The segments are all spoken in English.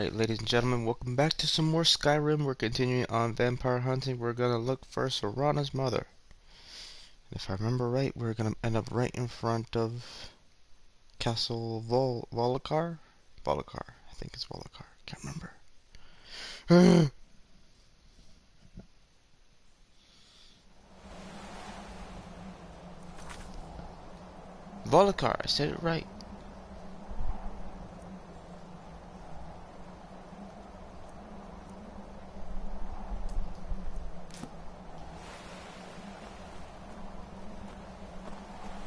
Alright, ladies and gentlemen, welcome back to some more Skyrim. We're continuing on vampire hunting. We're gonna look for Serana's mother. And if I remember right, we're gonna end up right in front of Castle Volokar? Volokar. I think it's Volokar. Can't remember. Volokar, I said it right.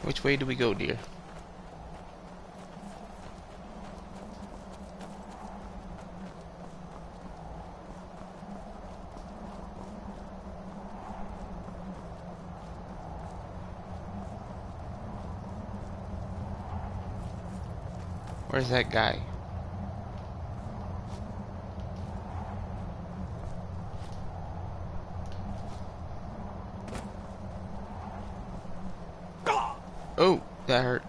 Which way do we go, dear? Where's that guy? Oh, that hurt.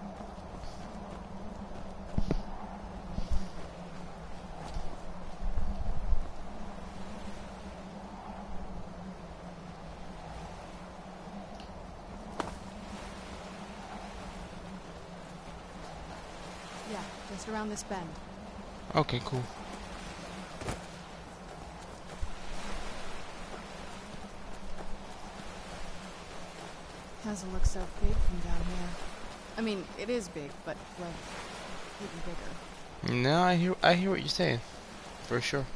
Yeah, just around this bend. Okay, cool. Doesn't look so big from down here. I mean, it is big, but, well, even bigger. No, I hear what you're saying. For sure.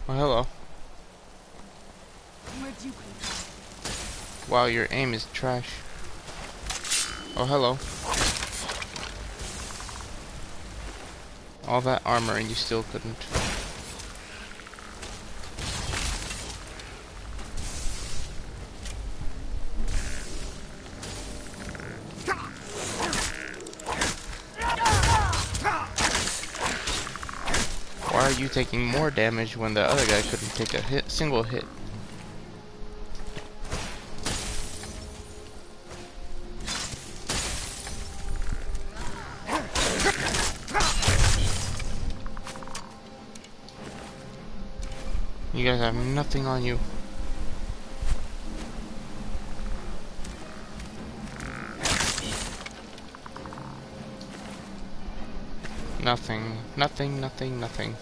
Oh, hello. Where'd you come from? Wow, your aim is trash. Oh, hello. All that armor and you still couldn't. Why are you taking more damage when the other guy couldn't take a single hit? You guys have nothing on you. Nothing, nothing, nothing, nothing.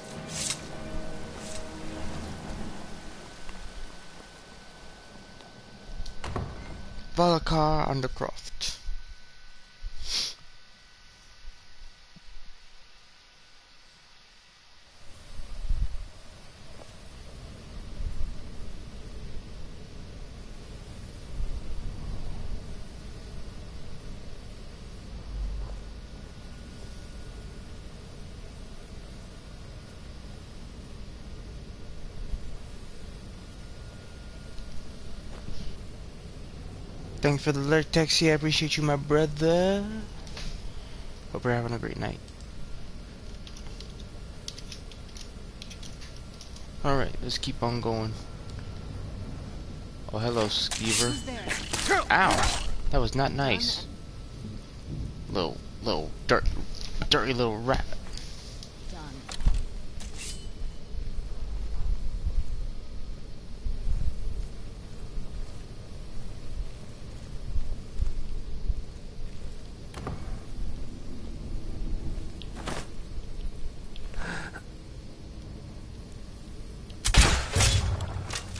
Volokar Undercroft. Thanks for the alert, taxi. I appreciate you, my brother. Hope you're having a great night. Alright, let's keep on going. Oh, hello, Skeever. Ow! That was not nice. Little dirty little rat. Done.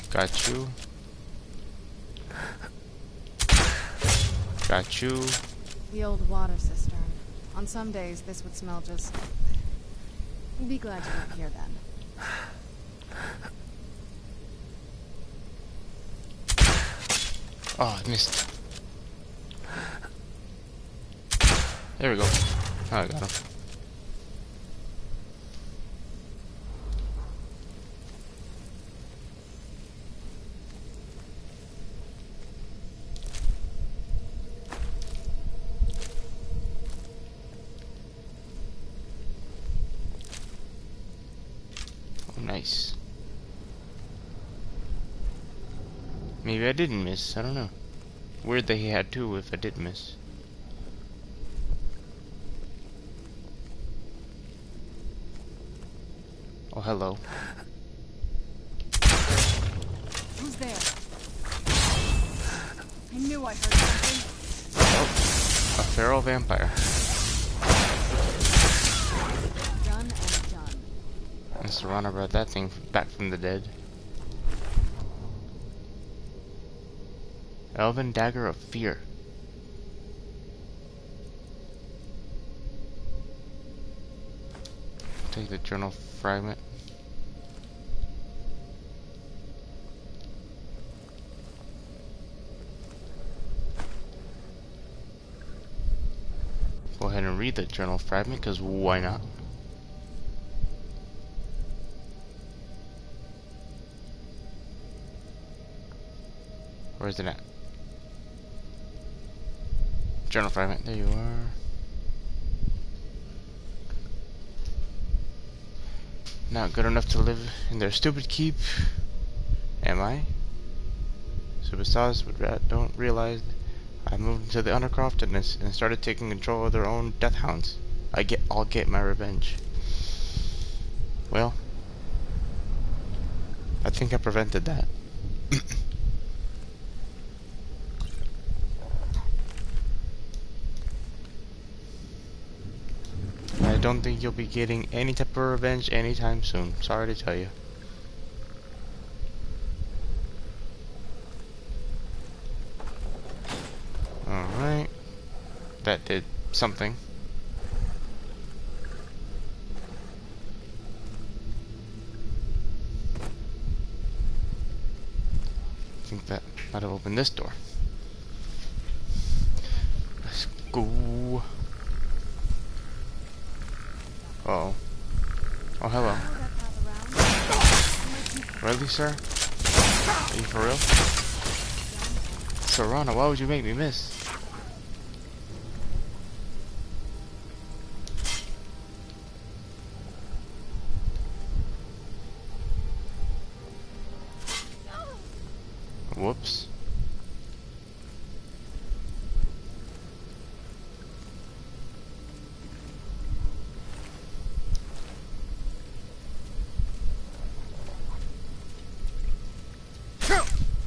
Got you. Got you. The old water cistern. On some days, this would smell just... Be glad you weren't here then. Oh, I missed. There we go. Oh, I got him. Nice. Maybe I didn't miss. I don't know. Weird that he had two if I did miss. hello. Who's there? I knew I heard something. Oh, a feral vampire. Done and done. And Serana brought that thing back from the dead. Elven Dagger of Fear. Take the journal fragment. Go ahead and read the journal fragment, because why not? Where is it at? Journal fragment, there you are. Not good enough to live in their stupid keep, am I? Superstars don't realize I moved into the Undercroft and started taking control of their own death hounds. I'll get my revenge. Well, I think I prevented that. I don't think you'll be getting any type of revenge anytime soon. Sorry to tell you. Alright. That did something. I think that might have opened this door. Let's go. Uh oh. Oh, hello. Really, sir? Are you for real? Serana, why would you make me miss? Whoops.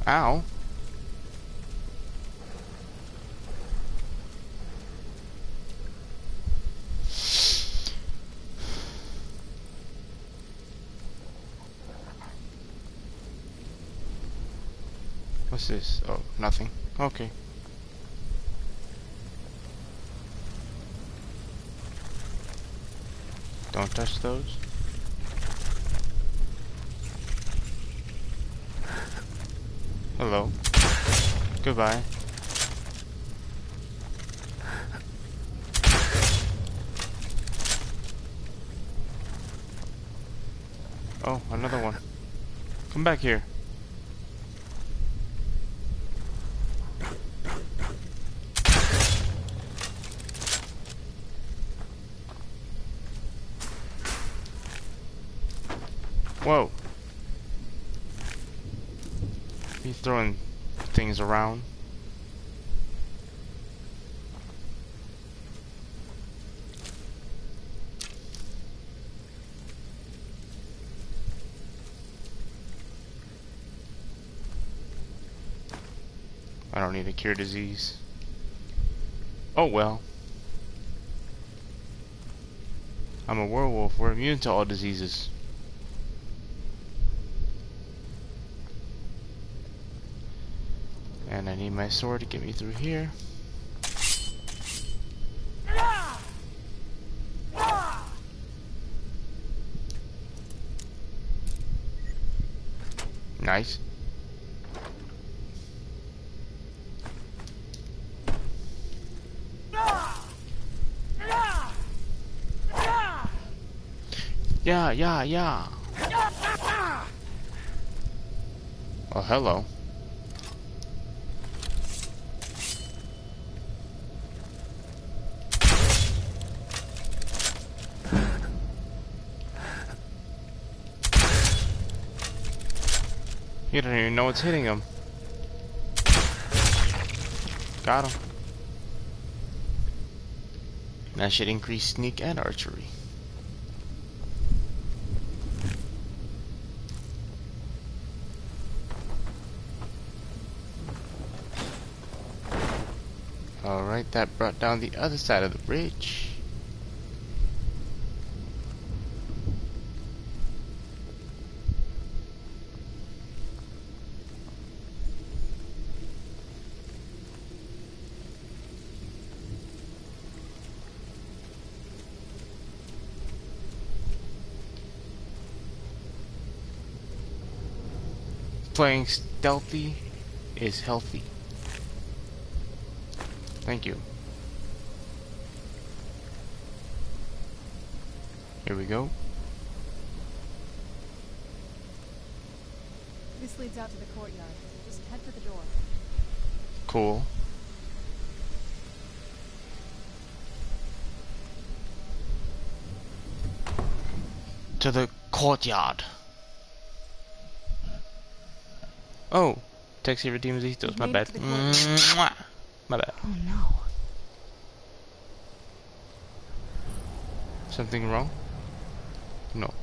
Ow. What's this? Oh, nothing. Okay. Don't touch those. Hello. Goodbye. Oh, another one. Come back here. Whoa. He's throwing things around. I don't need to cure disease. Oh well. I'm a werewolf. We're immune to all diseases. And I need my sword to get me through here. Nice. Yeah. Oh, hello. He don't even know what's hitting him. Got him. That should increase sneak and archery. Alright, that brought down the other side of the bridge. Playing stealthy is healthy. Thank you. Here we go. This leads out to the courtyard. Just head for the door. Cool. To the courtyard. Oh, Taxi redeems Ethos. My bad. Mwah. My bad. Oh no. Something wrong? No.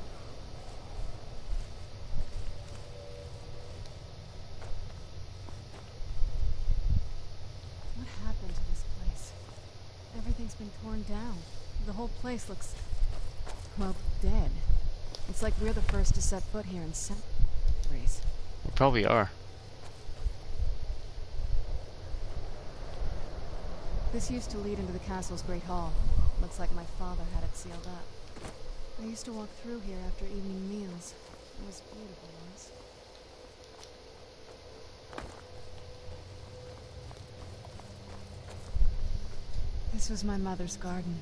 What happened to this place? Everything's been torn down. The whole place looks, well, dead. It's like we're the first to set foot here in centuries. We probably are. This used to lead into the castle's great hall. Looks like my father had it sealed up. I used to walk through here after evening meals. It was beautiful once. This was my mother's garden.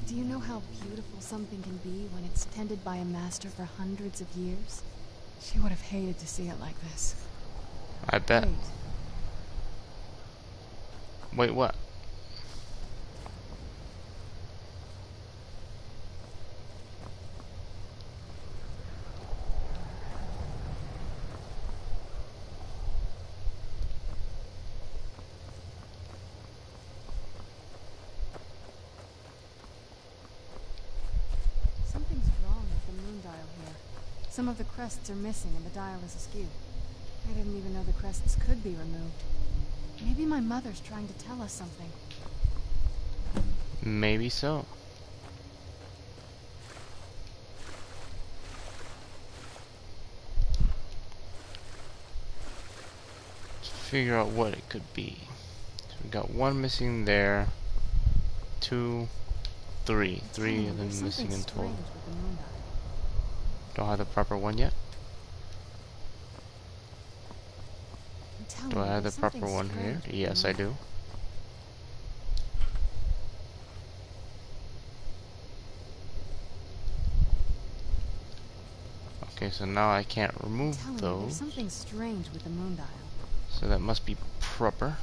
Do you know how beautiful something can be when it's tended by a master for hundreds of years? She would have hated to see it like this. I bet. Wait. Wait, what? Something's wrong with the moon dial here. Some of the crests are missing and the dial is askew. I didn't even know the crests could be removed. Maybe my mother's trying to tell us something. Maybe so. Let's figure out what it could be. So we got one missing there. 2, 3. 3 of them missing in total. Don't have the proper one yet. Do I have the proper one here? Yes, I do. Okay, so now I can't remove There's those. something strange with the moon dial. So that must be proper.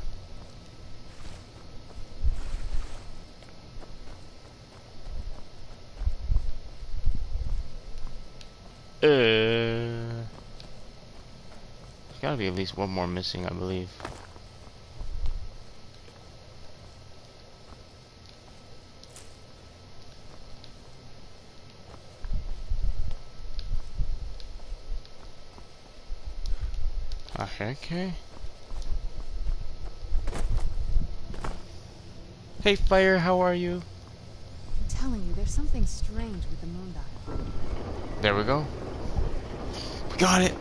There's gotta be at least one more missing, I believe. Okay. Hey, Fire, how are you? I'm telling you, there's something strange with the moon dial. There we go. We got it!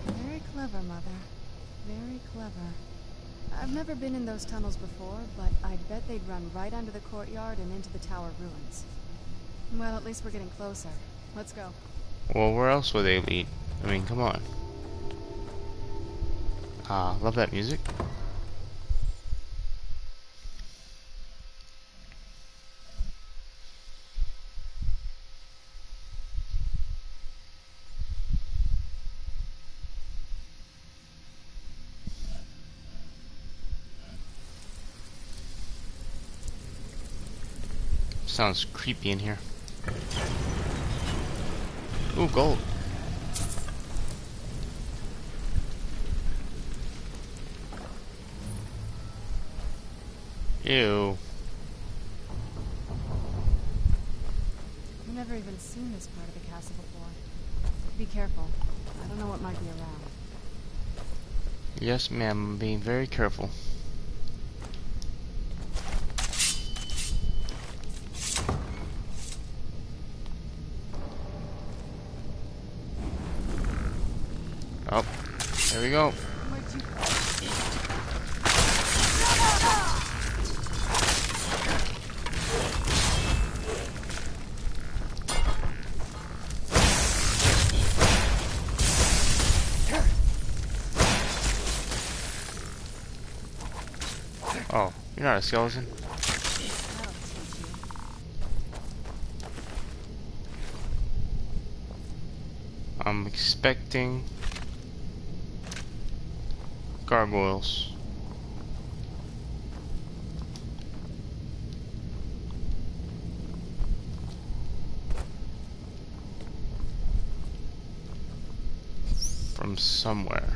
Very clever, Mother. Very clever. I've never been in those tunnels before, but I'd bet they'd run right under the courtyard and into the tower ruins. Well, at least we're getting closer. Let's go. Well, where else would they lead? I mean, come on. Love that music. Sounds creepy in here. Ooh, gold. Ew. I've never even seen this part of the castle before. Be careful. I don't know what might be around. Yes, ma'am. I'm being very careful. Oh, there we go. Oh, you're not a skeleton. That'll teach you. I'm expecting gargoyles. From somewhere.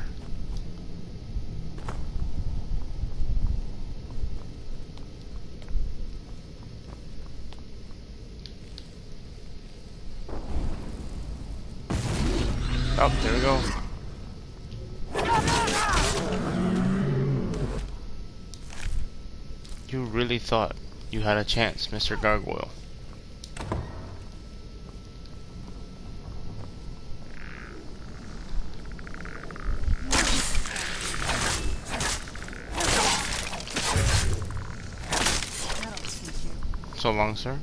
Oh, there we go. You really thought you had a chance, Mr. Gargoyle. That'll teach you. So long, sir.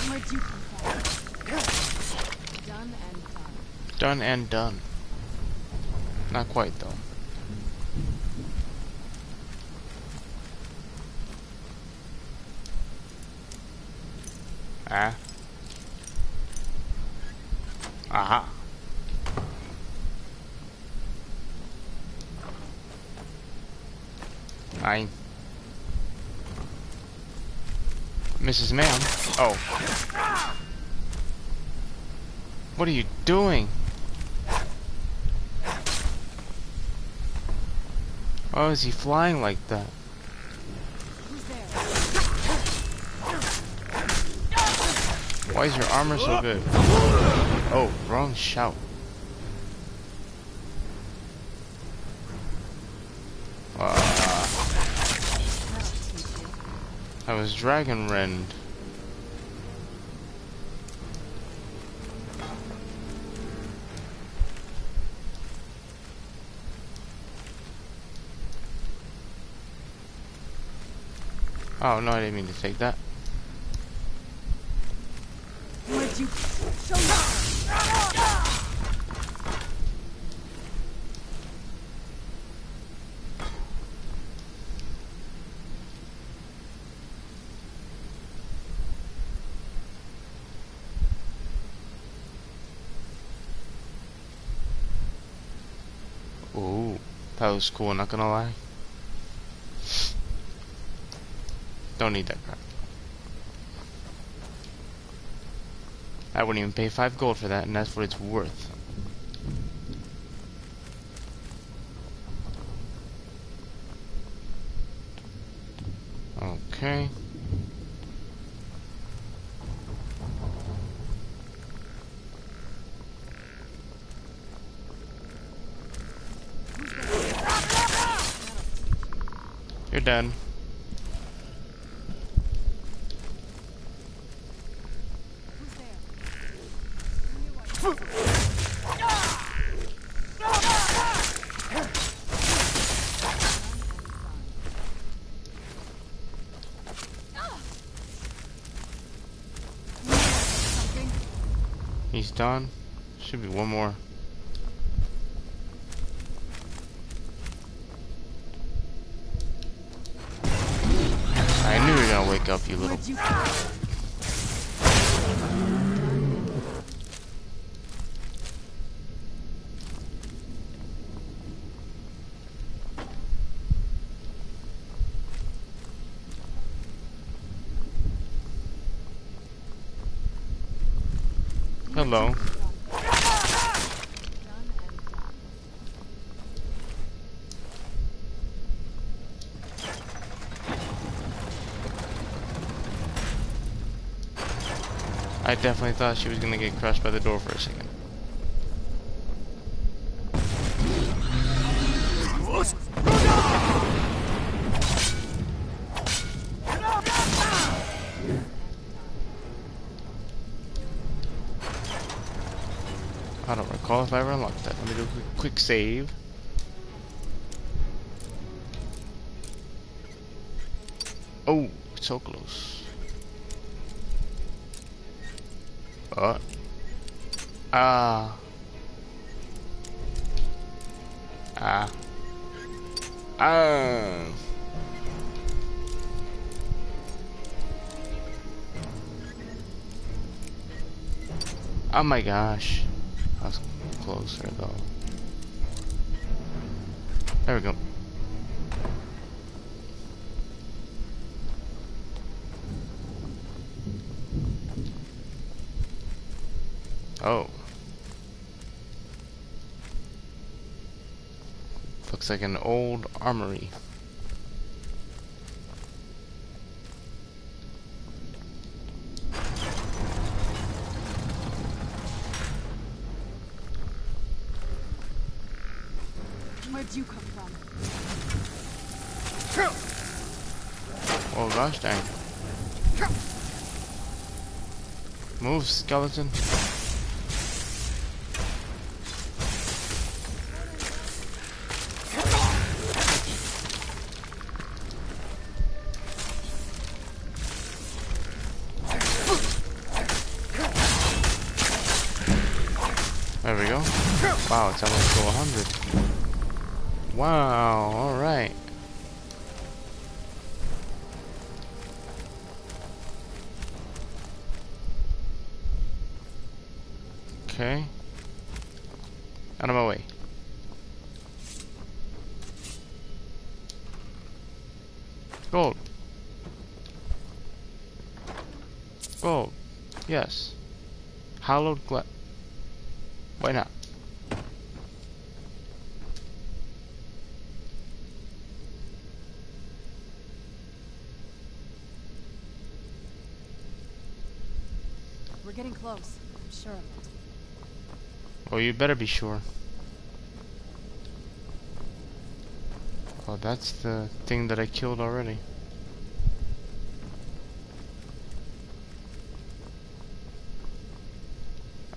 Where'd you come from? Done and done. Done and done. Not quite, though. Ah. Aha. Hi. Mrs. Ma'am. Oh. What are you doing? Oh, is he flying like that? Who's there? Why is your armor so good? Oh, wrong shout. That'll teach you. I was dragon rend. Oh no, I didn't mean to take that. Where'd you show me? Ooh, that was cool, not gonna lie. Don't need that crap. I wouldn't even pay 5 gold for that, and that's what it's worth. Okay. You're done. Who's there? You knew something? He's done. Should be one more. I knew you were gonna wake up, you little. Where'd you Hello. I definitely thought she was gonna get crushed by the door for a second. I don't recall if I ever unlocked that. Let me do a quick save. Oh, so close. Ah. Ah. Ah. Oh my gosh. I was closer though. There we go. Oh. Looks like an old armory. Where'd you come from? Oh gosh dang. Move, skeleton. There we go. Wow, it's almost to 100. Wow, alright. Okay. Out of my way. Gold. Gold. Yes. Hallowed glass. Why not? We're getting close. I'm sure of it. Oh, you better be sure. Oh, that's the thing that I killed already.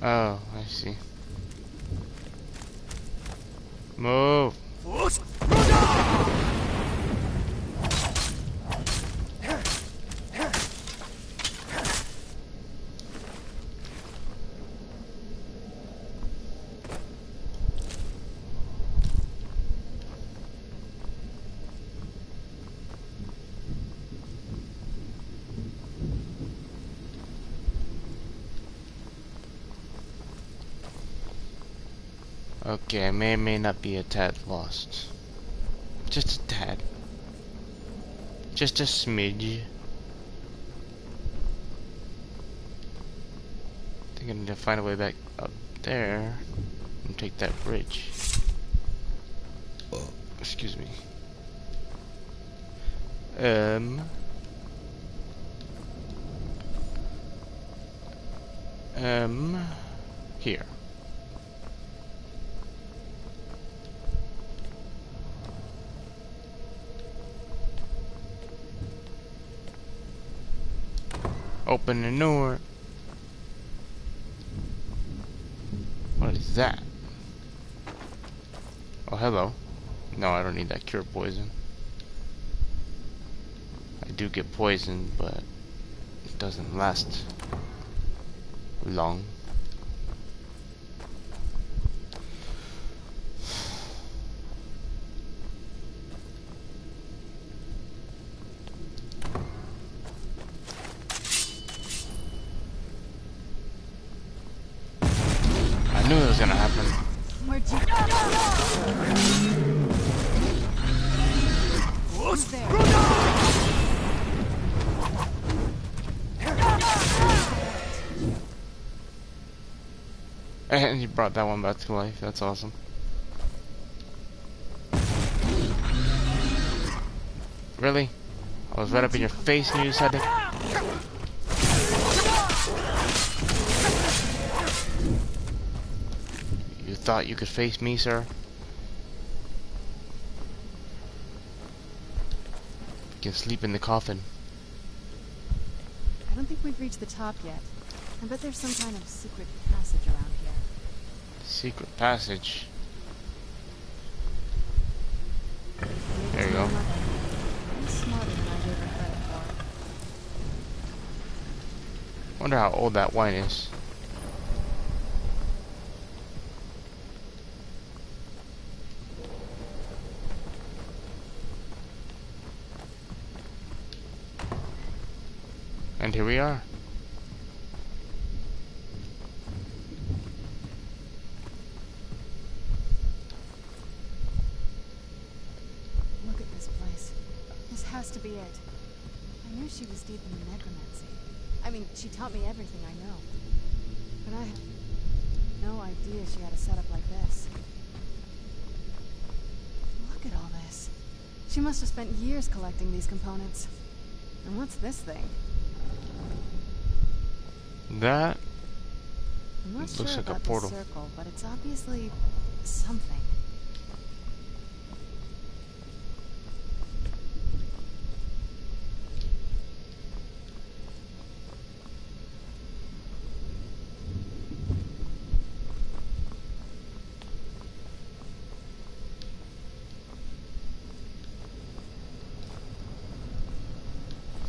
Oh, I see. Move! Okay, I may not be a tad lost. Just a tad. Just a smidge. I think I need to find a way back up there and take that bridge. Oh, excuse me. Here. Open the door. What is that? Oh, hello. No, I don't need that cure poison. I do get poisoned, but it doesn't last long. I knew it was gonna happen. Where'd you Who's there? And you brought that one back to life. That's awesome. Really? I was right up in your face and you decided to... You thought you could face me, sir? You can sleep in the coffin. I don't think we've reached the top yet. I bet there's some kind of secret passage around here. Secret passage. Maybe There you go. it's my mother. She's smarter than I gave her credit for. Wonder how old that wine is. And here we are. Look at this place. This has to be it. I knew she was deep in necromancy. I mean, she taught me everything I know. But I had no idea she had a setup like this. Look at all this. She must have spent years collecting these components. And what's this thing? That I'm not looks sure like a about portal. this circle, but it's obviously something.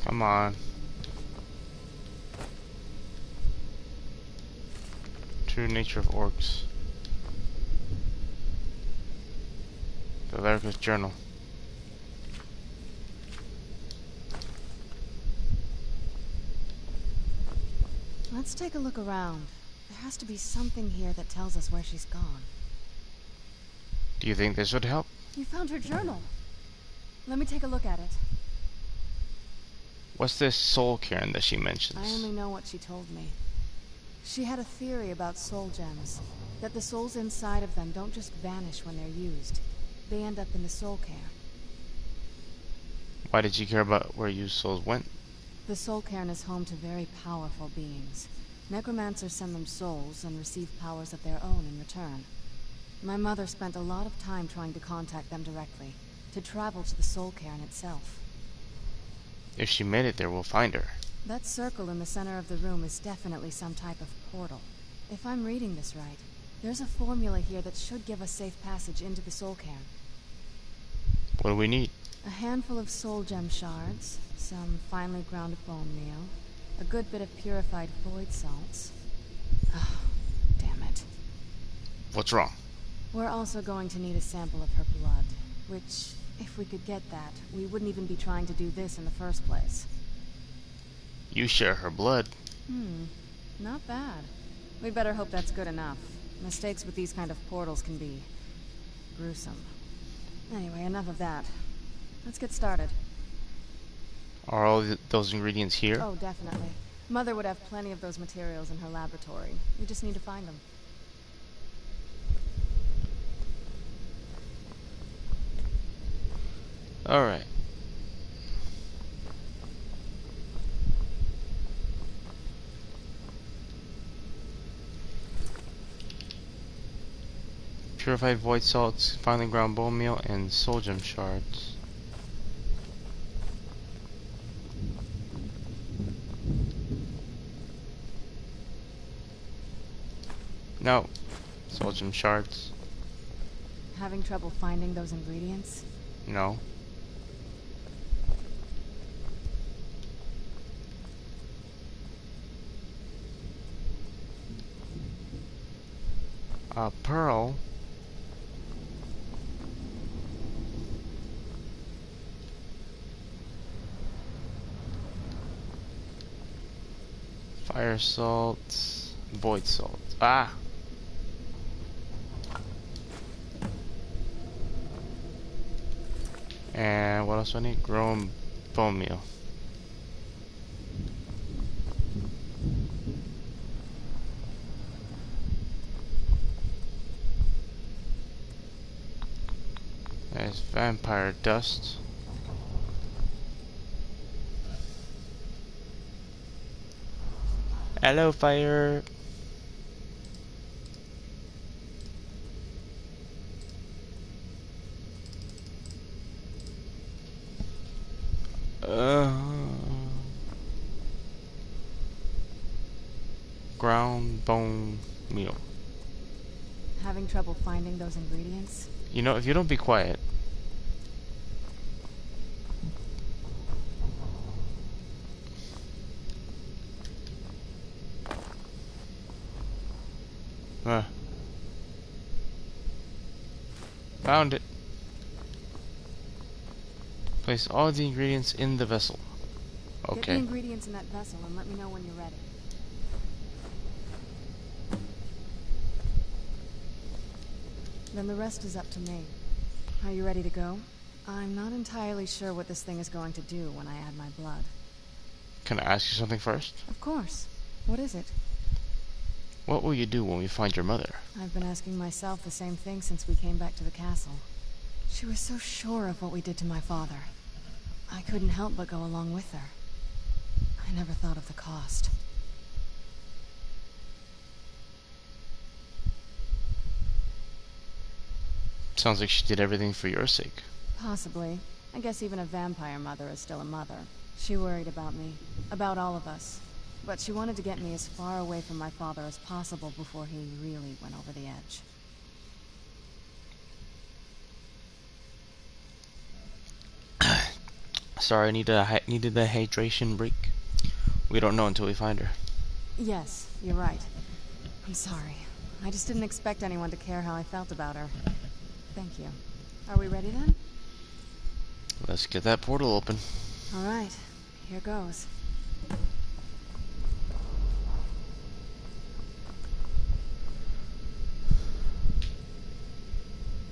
Come on. True nature of orcs. The Lyricus Journal. Let's take a look around. There has to be something here that tells us where she's gone. Do you think this would help? You found her journal. Let me take a look at it. What's this soul cairn that she I mentions? only know what she told me. She had a theory about soul gems, that the souls inside of them don't just vanish when they're used. They end up in the soul cairn. Why did she care about where used souls went? The soul cairn is home to very powerful beings. Necromancers send them souls and receive powers of their own in return. My mother spent a lot of time trying to contact them directly, to travel to the soul cairn itself. If she made it there, we'll find her. That circle in the center of the room is definitely some type of portal. If I'm reading this right, there's a formula here that should give us safe passage into the soul cairn. What do we need? A handful of soul gem shards, some finely ground bone meal, a good bit of purified void salts. Oh, damn it. What's wrong? We're also going to need a sample of her blood, which, if we could get that, we wouldn't even be trying to do this in the first place. You share her blood. Not bad. We better hope that's good enough. Mistakes with these kind of portals can be gruesome. Anyway, enough of that. Let's get started. Are all those ingredients here? Oh, definitely. Mother would have plenty of those materials in her laboratory. We just need to find them. Alright. Purified void salts, finely ground bone meal, and soul gem shards. No. Soul gem shards. Having trouble finding those ingredients? No. Pearl. Fire salt. Void salt. Ah! And what else do I need? Grown bone meal. Nice vampire dust. Hello, fire. Uh, ground bone meal. Having trouble finding those ingredients? You know, if you don't be quiet. Uh, Found it. Place all the ingredients in the vessel. Get the Okay. ingredients in that vessel and let me know when you're ready. Then the rest is up to me. Are you ready to go? I'm not entirely sure what this thing is going to do when I add my blood. Can I ask you something first? Of course. What is it? What will you do when we find your mother? I've been asking myself the same thing since we came back to the castle. She was so sure of what we did to my father. I couldn't help but go along with her. I never thought of the cost. Sounds like she did everything for your sake. Possibly. I guess even a vampire mother is still a mother. She worried about me. About all of us. But she wanted to get me as far away from my father as possible before he really went over the edge. Sorry, I needed a hydration break. We don't know until we find her. Yes, you're right. I'm sorry. I just didn't expect anyone to care how I felt about her. Thank you. Are we ready then? Let's get that portal open. All right. Here goes.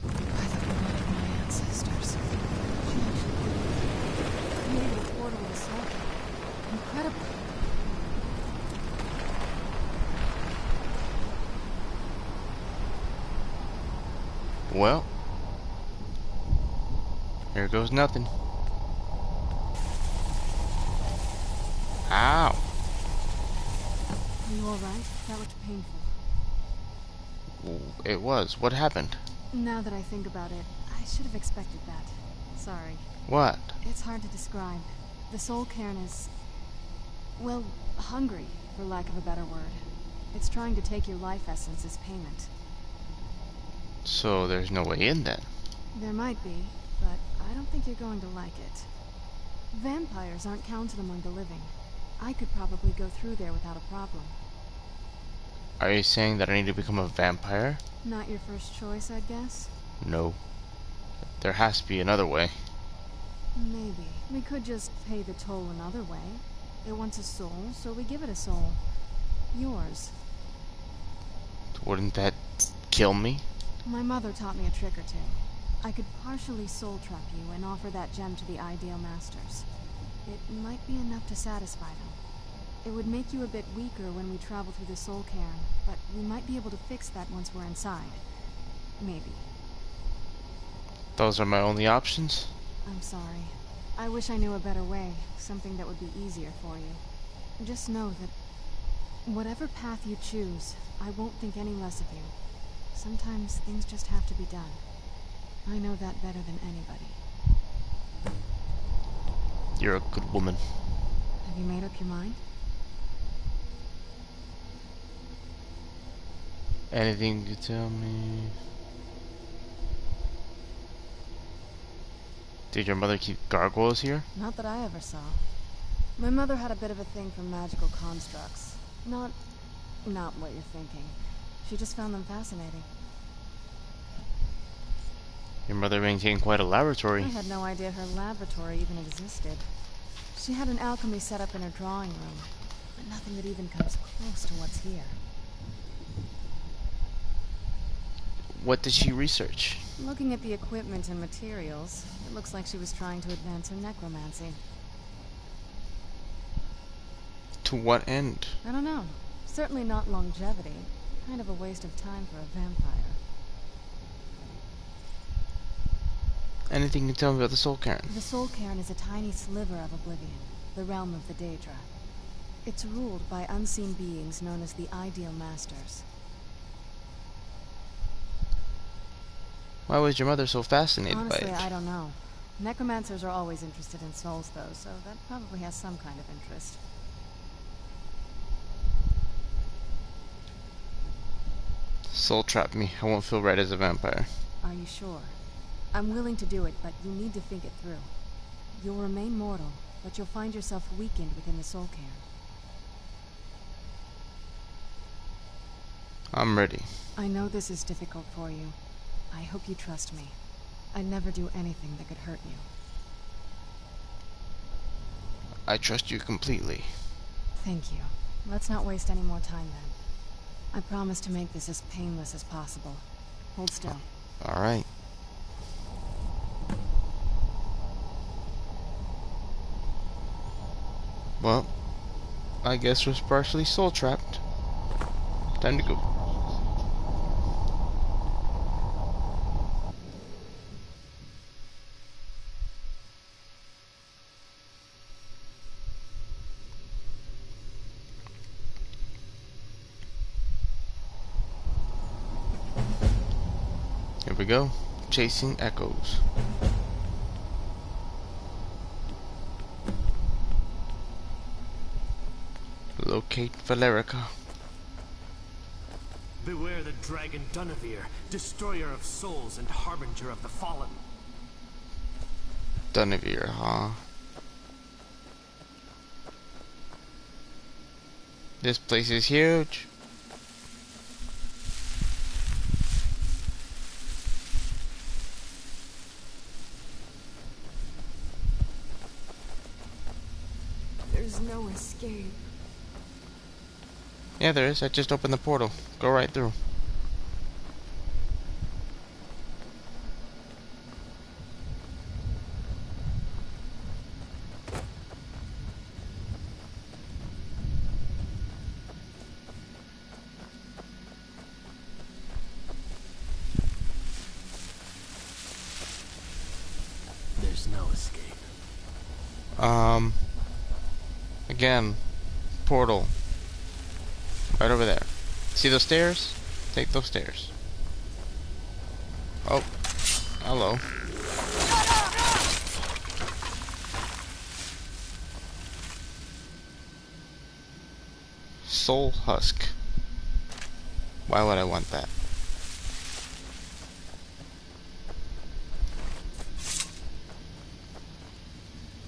By the blood of my ancestors. She created a portal in Soul. Incredible. Well, here goes nothing. Ow! Are you alright? That looked painful. It was. What happened? Now that I think about it, I should have expected that. Sorry. What? It's hard to describe. The soul cairn is... well, hungry, for lack of a better word. It's trying to take your life essence as payment. So there's no way in then? There might be, but I don't think you're going to like it. Vampires aren't counted among the living. I could probably go through there without a problem. Are you saying that I need to become a vampire? Not your first choice, I'd guess? No. There has to be another way. Maybe. We could just pay the toll another way. It wants a soul, so we give it a soul. Yours. Wouldn't that kill me? My mother taught me a trick or two. I could partially soul trap you and offer that gem to the ideal masters. It might be enough to satisfy them. It would make you a bit weaker when we travel through the soul cairn, but we might be able to fix that once we're inside. Maybe. Those are my only options? I'm sorry. I wish I knew a better way, something that would be easier for you. Just know that whatever path you choose, I won't think any less of you. Sometimes things just have to be done. I know that better than anybody. You're a good woman. Have you made up your mind? Anything you tell me? Did your mother keep gargoyles here? Not that I ever saw. My mother had a bit of a thing for magical constructs. Not what you're thinking. She just found them fascinating. Your mother maintained quite a laboratory. I had no idea her laboratory even existed. She had an alchemy set up in her drawing room, but nothing that even comes close to what's here. What did she research? Looking at the equipment and materials, it looks like she was trying to advance her necromancy. To what end? I don't know. Certainly not longevity. Kind of a waste of time for a vampire. Anything you can tell me about the Soul Cairn? The Soul Cairn is a tiny sliver of Oblivion, the realm of the Daedra. It's ruled by unseen beings known as the Ideal Masters. Why was your mother so fascinated by Honestly, it? I don't know. Necromancers are always interested in souls, though, so that probably has some kind of interest. Soul trap me. I won't feel right as a vampire. Are you sure? I'm willing to do it, but you need to think it through. You'll remain mortal, but you'll find yourself weakened within the Soul Cairn. I'm ready. I know this is difficult for you. I hope you trust me. I'd never do anything that could hurt you. I trust you completely. Thank you. Let's not waste any more time then. I promise to make this as painless as possible. Hold still. Alright. Well, I guess we're partially soul trapped. Time to go. Here we go. Chasing echoes. Locate Valerica. Beware the dragon Dunavir, destroyer of souls and harbinger of the fallen. Dunavir, huh? This place is huge. There's no escape. Yeah, there is. I just opened the portal. Go right through. There's no escape. Again, portal. Right over there. See those stairs? Take those stairs. Oh, hello. Soul Husk. Why would I want that?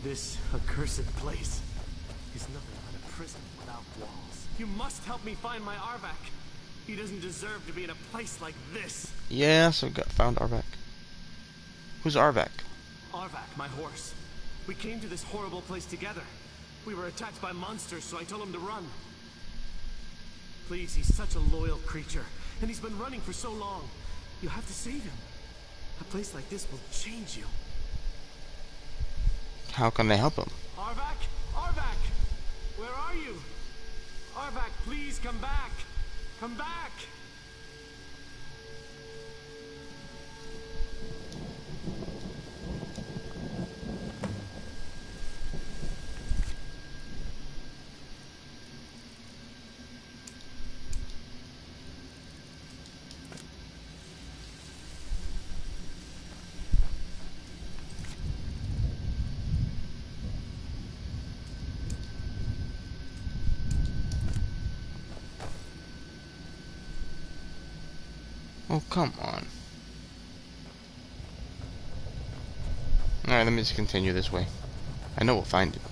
This accursed place is nothing but a prison without walls. You must help me find my Arvak. He doesn't deserve to be in a place like this. Yeah, so found Arvak. Who's Arvak? Arvak, my horse. We came to this horrible place together. We were attacked by monsters, so I told him to run. Please, he's such a loyal creature, and he's been running for so long. You have to save him. A place like this will change you. How can I help him? Arvak? Arvak! Where are you? Arvak, please come back! Come back! Oh, come on. Alright, let me just continue this way. I know we'll find it.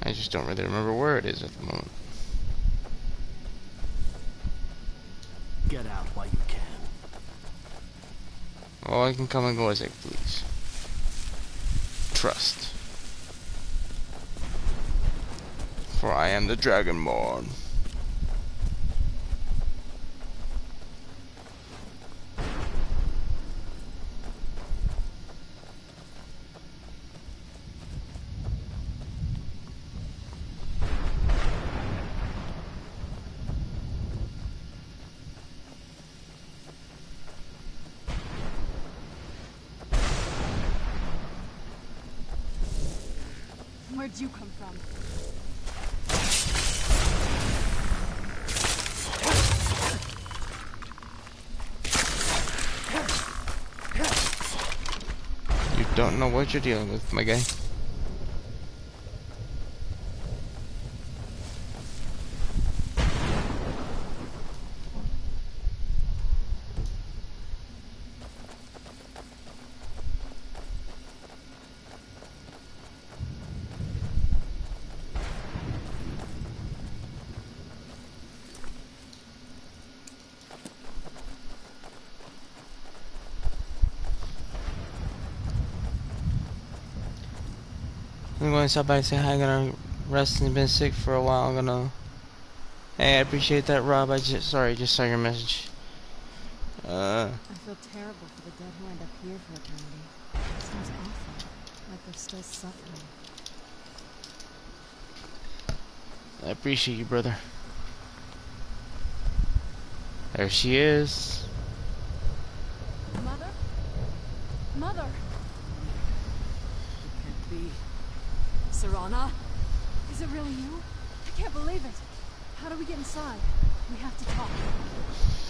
I just don't really remember where it is at the moment. Get out while you can. Oh, I can come and go as I please. Trust. For I am the Dragonborn. Where'd you come from? You don't know what you're dealing with, my guy. I'm going to stop by and say hi. I'm gonna rest and been sick for a while. I'm gonna. Hey, I appreciate that, Rob. I just saw your message. I feel terrible for the dead who end up here for eternity. It seems awful, like they're still suffering. I appreciate you, brother. There she is. Mother? Mother! It can't be. Serana? Is it really you? I can't believe it. How do we get inside? We have to talk.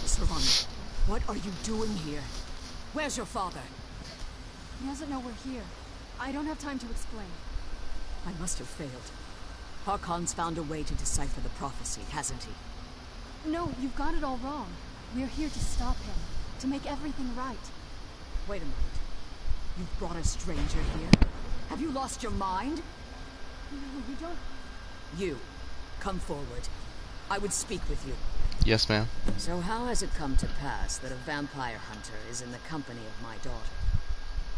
Serana, what are you doing here? Where's your father? He doesn't know we're here. I don't have time to explain. I must have failed. Harkon's found a way to decipher the prophecy, hasn't he? No, you've got it all wrong. We're here to stop him, to make everything right. Wait a minute. You've brought a stranger here? Have you lost your mind? No, you don't... You, come forward. I would speak with you. Yes, ma'am. So how has it come to pass that a vampire hunter is in the company of my daughter?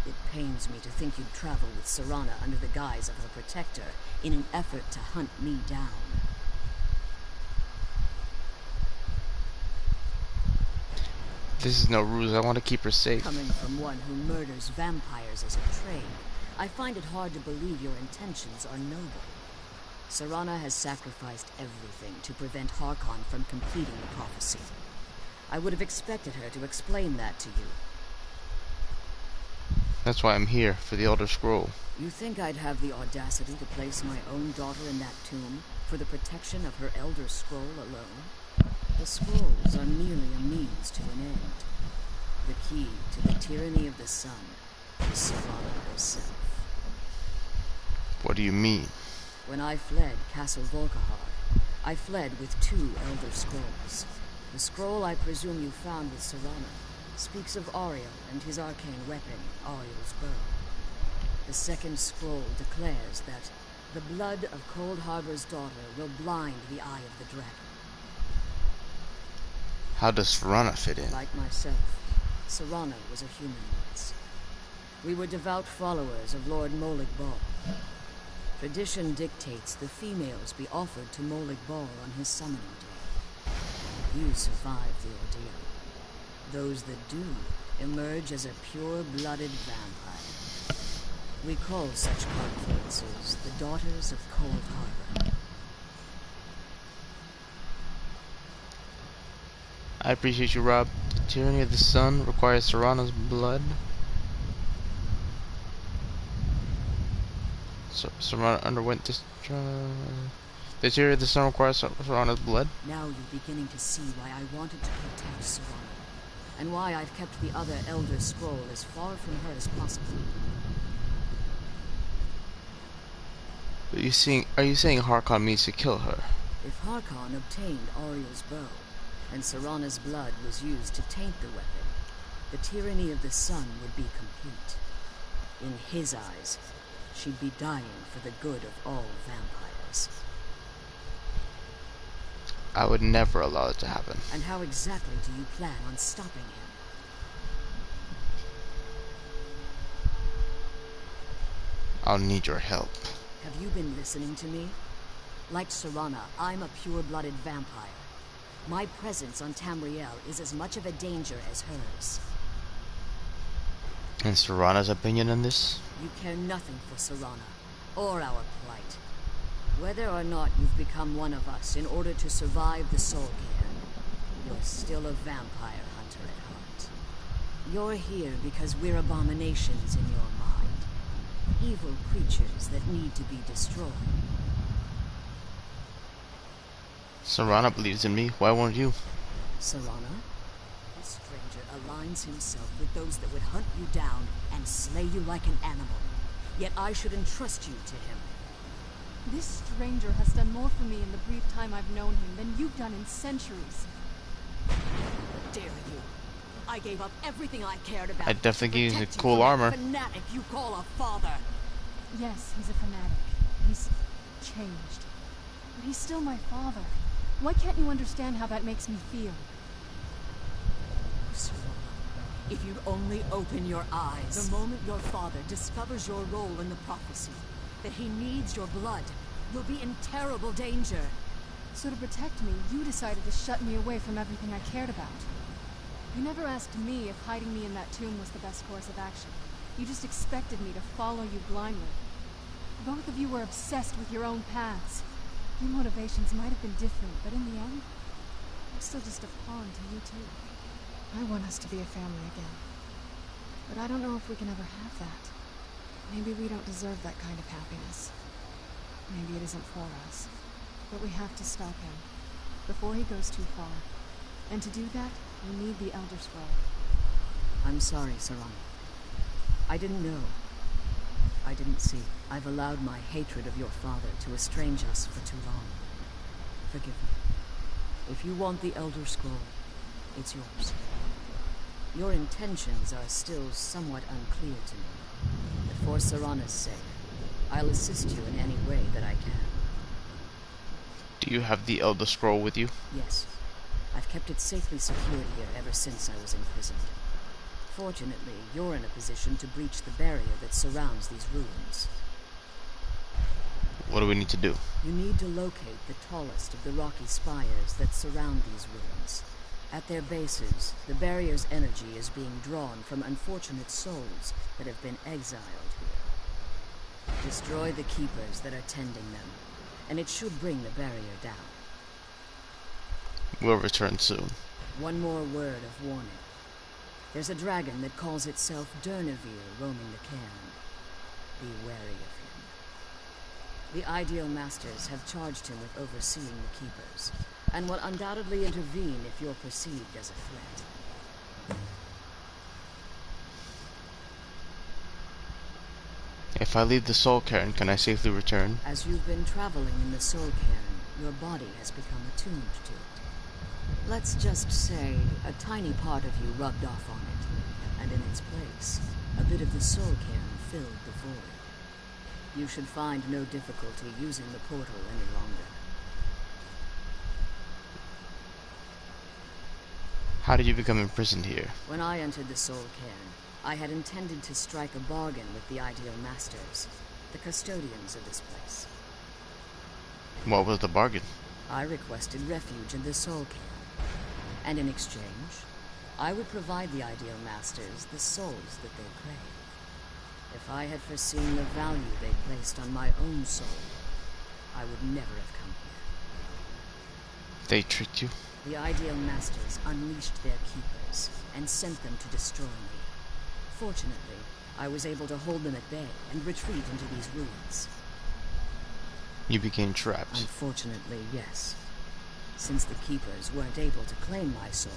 It pains me to think you'd travel with Serana under the guise of her protector in an effort to hunt me down. This is no ruse. I want to keep her safe. Coming from one who murders vampires as a trade, I find it hard to believe your intentions are noble. Serana has sacrificed everything to prevent Harkon from completing the prophecy. I would have expected her to explain that to you. That's why I'm here, for the Elder Scroll. You think I'd have the audacity to place my own daughter in that tomb for the protection of her Elder Scroll alone? The scrolls are merely a means to an end. The key to the tyranny of the sun is Serana herself. What do you mean? When I fled Castle Volkihar, I fled with 2 Elder Scrolls. The scroll I presume you found with Serana speaks of Ariel and his arcane weapon, Ariel's bow. The second scroll declares that the blood of Cold Harbor's daughter will blind the eye of the dragon. How does Serana fit in? Like myself, Serana was a human once. We were devout followers of Lord Molig Bal. Tradition dictates the females be offered to Molig Bal on his summoning day. You survived the ordeal. Those that do emerge as a pure-blooded vampire. We call such confluences the Daughters of Cold Harbor. I appreciate you, Rob. The tyranny of the sun requires Serana's blood. Serana underwent this. The tyranny of the sun requires Serana's blood. Now you're beginning to see why I wanted to protect Serana, and why I've kept the other Elder Scroll as far from her as possible. Are you saying Harkon means to kill her? If Harkon obtained Ariel's bow, and Serana's blood was used to taint the weapon, the tyranny of the sun would be complete. In his eyes, she'd be dying for the good of all vampires. I would never allow it to happen. And how exactly do you plan on stopping him? I'll need your help. Have you been listening to me? Like Serana, I'm a pure-blooded vampire. My presence on Tamriel is as much of a danger as hers. And Serana's opinion on this? You care nothing for Serana, or our plight. Whether or not you've become one of us in order to survive the Soulcare, you're still a vampire hunter at heart. You're here because we're abominations in your mind. evil creatures that need to be destroyed. Serana believes in me. Why won't you? Serana? This stranger aligns himself with those that would hunt you down and slay you like an animal. Yet I should entrust you to him. This stranger has done more for me in the brief time I've known him than you've done in centuries. How dare you? I gave up everything I cared about. I definitely gave you protect cool from that armor. fanatic you call a father. Yes, he's a fanatic. He's changed. But he's still my father. Why can't you understand how that makes me feel? Serana, if you'd only open your eyes. The moment your father discovers your role in the prophecy, that he needs your blood, you'll be in terrible danger. So to protect me, you decided to shut me away from everything I cared about. You never asked me if hiding me in that tomb was the best course of action. You just expected me to follow you blindly. Both of you were obsessed with your own paths. Your motivations might have been different, but in the end, I'm still just a pawn to you two. I want us to be a family again. But I don't know if we can ever have that. Maybe we don't deserve that kind of happiness. Maybe it isn't for us. But we have to stop him, before he goes too far. And to do that, we need the Elder Scroll. I'm sorry, Serana. I didn't know. I didn't see. I've allowed my hatred of your father to estrange us for too long. Forgive me. If you want the Elder Scroll, it's yours. Your intentions are still somewhat unclear to me. But for Serana's sake, I'll assist you in any way that I can. Do you have the Elder Scroll with you? Yes. I've kept it safely secured here ever since I was imprisoned. Fortunately, you're in a position to breach the barrier that surrounds these ruins. What do we need to do? You need to locate the tallest of the rocky spires that surround these ruins. At their bases, the barrier's energy is being drawn from unfortunate souls that have been exiled here. Destroy the keepers that are tending them, and it should bring the barrier down. We'll return soon. One more word of warning. There's a dragon that calls itself Durnevere roaming the cairn. Be wary of him. The Ideal Masters have charged him with overseeing the keepers, and will undoubtedly intervene if you're perceived as a threat. If I leave the Soul Cairn, can I safely return? As you've been traveling in the Soul Cairn, your body has become attuned to it. Let's just say a tiny part of you rubbed off on it, and in its place, a bit of the Soul Cairn filled the void. You should find no difficulty using the portal any longer. How did you become imprisoned here? When I entered the Soul Cairn, I had intended to strike a bargain with the Ideal Masters, the custodians of this place. What was the bargain? I requested refuge in the Soul Cairn, and in exchange, I would provide the Ideal Masters the souls that they crave. If I had foreseen the value they placed on my own soul, I would never have come here. They tricked you? The Ideal Masters unleashed their keepers and sent them to destroy me. Fortunately, I was able to hold them at bay and retreat into these ruins. You became trapped. Unfortunately, yes. Since the keepers weren't able to claim my soul,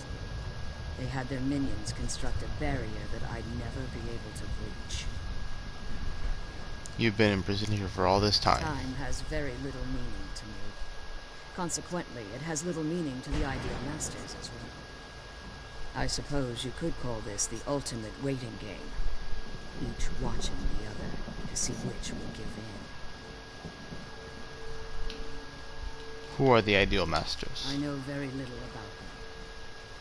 they had their minions construct a barrier that I'd never be able to breach. You've been imprisoned here for all this time. Time has very little meaning to me. Consequently, it has little meaning to the Ideal Masters as well. I suppose you could call this the ultimate waiting game, each watching the other to see which will give in. Who are the Ideal Masters? I know very little about them.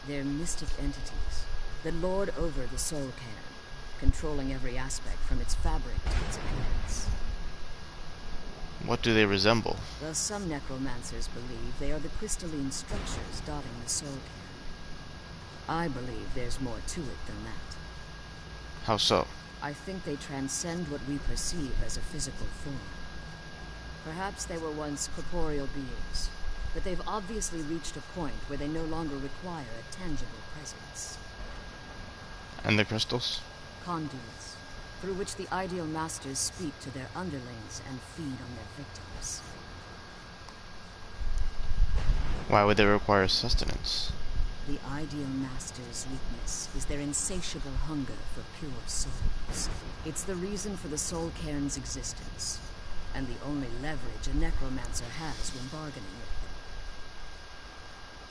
They're mystic entities that lord over the Soul Cairn, controlling every aspect from its fabric to its appearance. What do they resemble? Though some necromancers believe they are the crystalline structures dotting the Soul Cairn, I believe there's more to it than that. How so? I think they transcend what we perceive as a physical form. Perhaps they were once corporeal beings, but they've obviously reached a point where they no longer require a tangible presence. And the crystals? Conduits, through which the Ideal Masters speak to their underlings and feed on their victims. Why would they require sustenance? The Ideal Masters' weakness is their insatiable hunger for pure souls. It's the reason for the Soul Cairn's existence, and the only leverage a necromancer has when bargaining with them.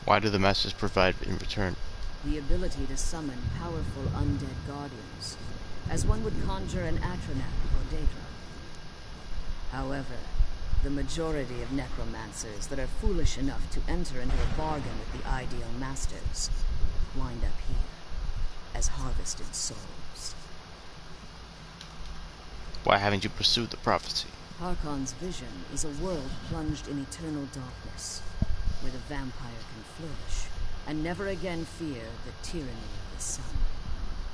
Why do the Masters provide in return? The ability to summon powerful undead guardians, as one would conjure an Atronak or Daedra. However, the majority of necromancers that are foolish enough to enter into a bargain with the Ideal Masters wind up here as harvested souls. Why haven't you pursued the prophecy? Harkon's vision is a world plunged in eternal darkness, where the vampire can flourish and never again fear the tyranny of the sun.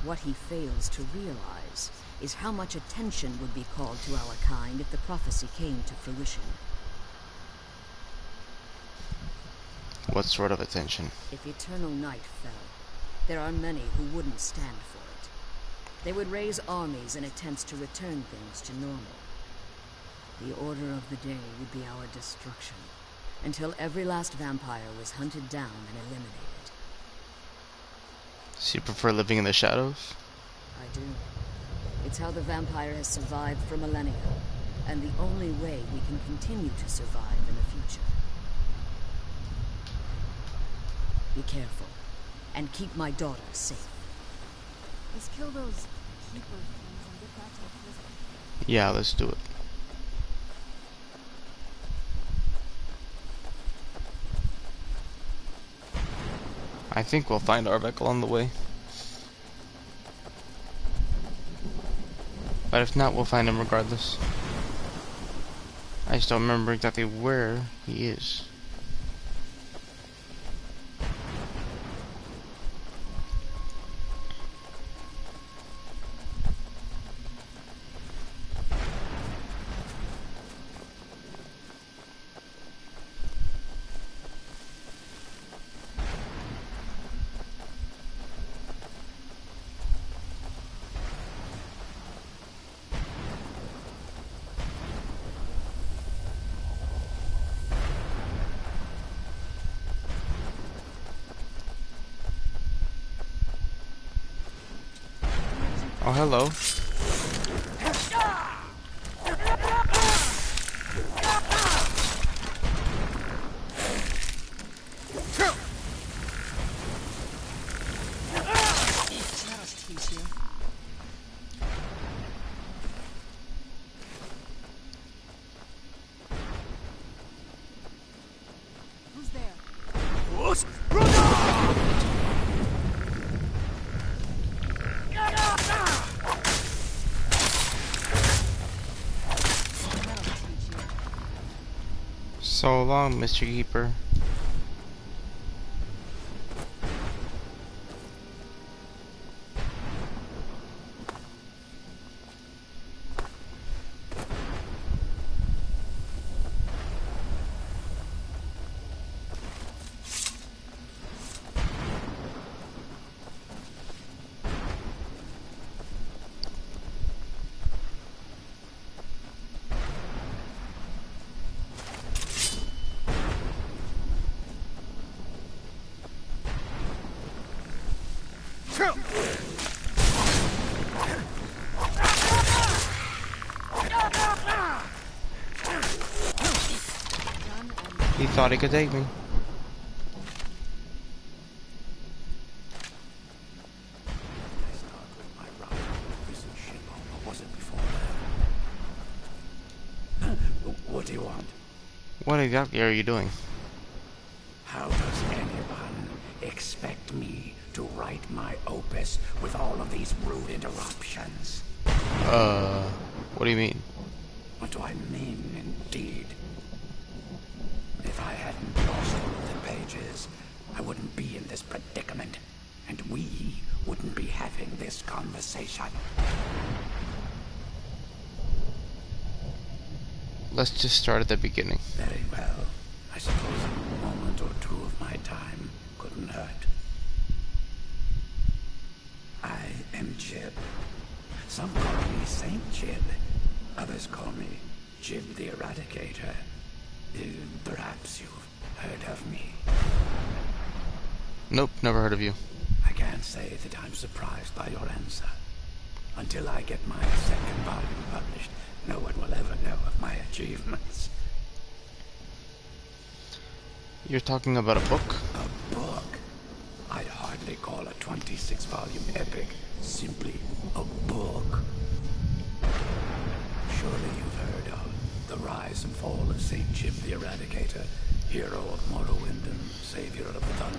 What he fails to realize is how much attention would be called to our kind if the prophecy came to fruition. What sort of attention? If eternal night fell, there are many who wouldn't stand for it. They would raise armies in attempts to return things to normal. The order of the day would be our destruction, until every last vampire was hunted down and eliminated. So you prefer living in the shadows? I do. It's how the vampire has survived for millennia, and the only way we can continue to survive in the future. Be careful, and keep my daughter safe. Let's kill those keeper things and get back to the prison. Yeah, let's do it. I think we'll find Arvek along the way. But if not, we'll find him regardless. I just don't remember exactly where he is. Oh, hello. Who's there? So long, Mr. Keeper. He thought he could take me. What do you want? What exactly are you doing? How does anyone expect me to write my opus with all of these rude interruptions? What do you mean? What do I mean, indeed? If I hadn't lost all of the pages, I wouldn't be in this predicament, and we wouldn't be having this conversation. Let's just start at the beginning. Very well. I suppose a moment or two of my time couldn't hurt. I am Jib, Some call me Saint Jib. Others call me Jib the Eradicator. Perhaps you've heard of me. Nope, never heard of you. I can't say that I'm surprised by your answer. Until I get my second volume published, no one will ever know of my achievements. You're talking about a book? A book? I'd hardly call a 26-volume epic simply a book. Surely you've heard of the rise and fall of Saint Jib the Eradicator, hero of Morrowind and savior of the Thunder.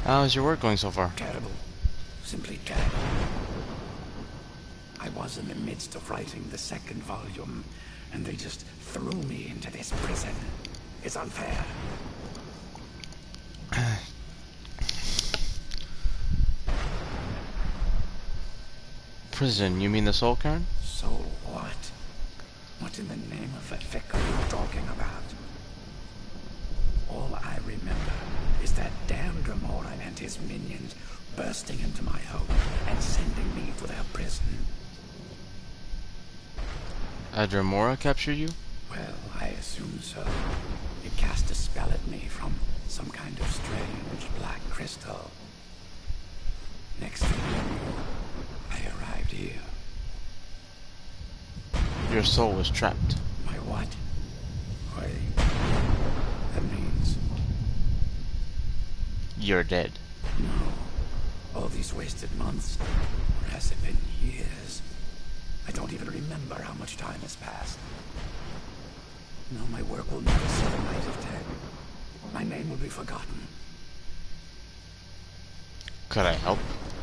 How's your work going so far? Terrible. Simply terrible. I was in the midst of writing the second volume, and they just threw me into this prison. It's unfair. Prison, you mean the Soul Cairn? So what? What in the name of the thick are you talking about? All I remember is that damn Dremora and his minions bursting into my home and sending me to their prison. Adramora captured you? Well, I assume so. It cast a spell at me from some kind of strange black crystal. Next thing I knew, I arrived here. Your soul was trapped. My what? Wait. That means... You're dead. No. All these wasted months. Or has it been years? I don't even remember how much time has passed. No, my work will never see the light of day. My name will be forgotten. Could I help?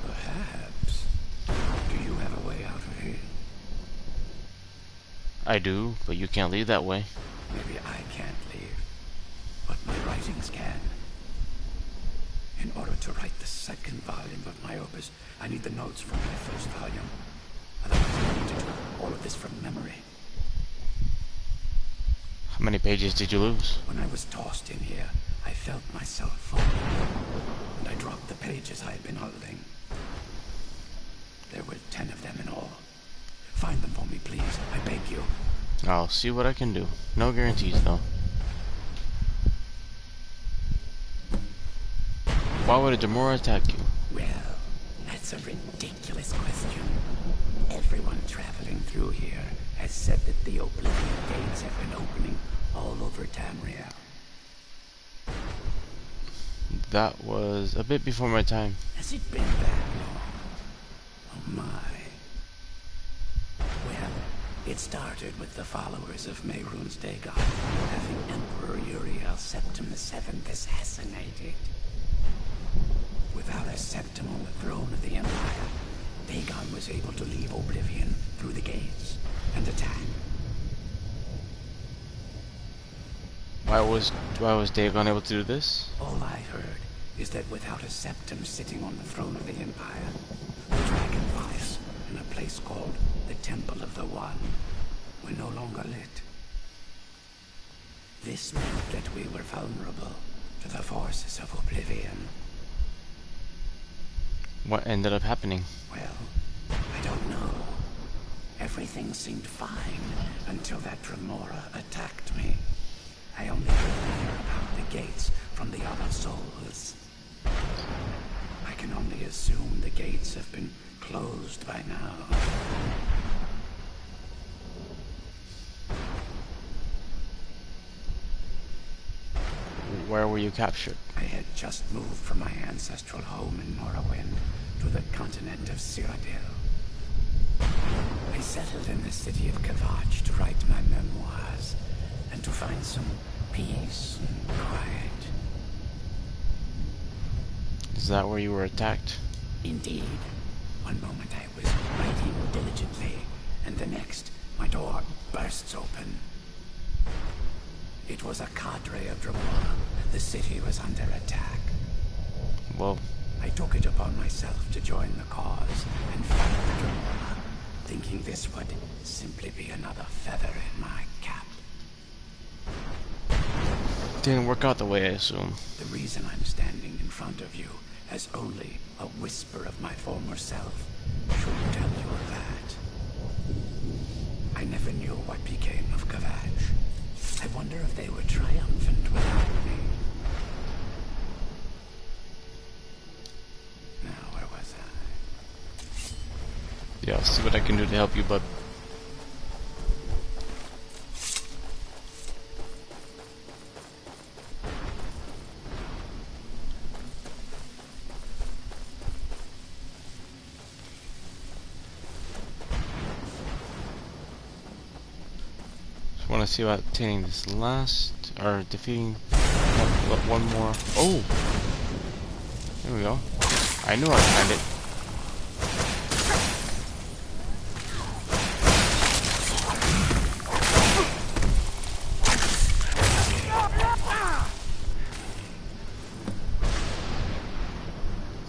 Perhaps. Do you have a way out of here? I do, but you can't leave that way. Maybe I can't leave, but my writings can. In order to write the second volume of my opus, I need the notes from my first volume. Otherwise, I need to do all of this from memory. How many pages did you lose? When I was tossed in here, I felt myself falling, and I dropped the pages I had been holding. There were 10 of them in all. Find them for me, please. I beg you. I'll see what I can do. No guarantees, though. Why would a Dremora attack you? Well, that's a ridiculous question. Everyone traveling through here has said that the Oblivion Gates have been opening all over Tamriel. That was a bit before my time. Has it been that long? Oh my. Well, it started with the followers of Mehrunes Dagon having Emperor Uriel Septim VII assassinated. Without a Septim on the throne of the Empire, Dagon was able to leave Oblivion through the gates and attack. Why was Dagon able to do this? All I heard is that without a Septim sitting on the throne of the Empire, the dragon fires in a place called the Temple of the One were no longer lit. This meant that we were vulnerable to the forces of Oblivion. What ended up happening? Well, I don't know. Everything seemed fine until that Dremora attacked me. I only hear about the gates from the other souls. I can only assume the gates have been closed by now. Where were you captured? I had just moved from my ancestral home in Morrowind to the continent of Cyrodiil. I settled in the city of Kavach to write my memoirs and to find some peace and quiet. Is that where you were attacked? Indeed. One moment I was writing diligently, and the next, my door bursts open. It was a cadre of Dremora. The city was under attack. Well, I took it upon myself to join the cause and fight the Dremora, thinking this would simply be another feather in my cap. didn't work out the way I assume. The reason I'm standing in front of you as only a whisper of my former self should tell you of that. I never knew what became of Gavach. I wonder if they were triumphant without me. Now, where was I? Yeah, I'll see what I can do to help you, bud. Want to see about obtaining this last, or defeating one more. Oh, there we go. I knew I'd find it.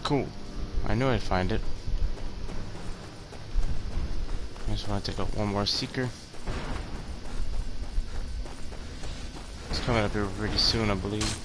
Cool. I knew I'd find it. I just want to take out one more seeker. Coming up here pretty soon, I believe.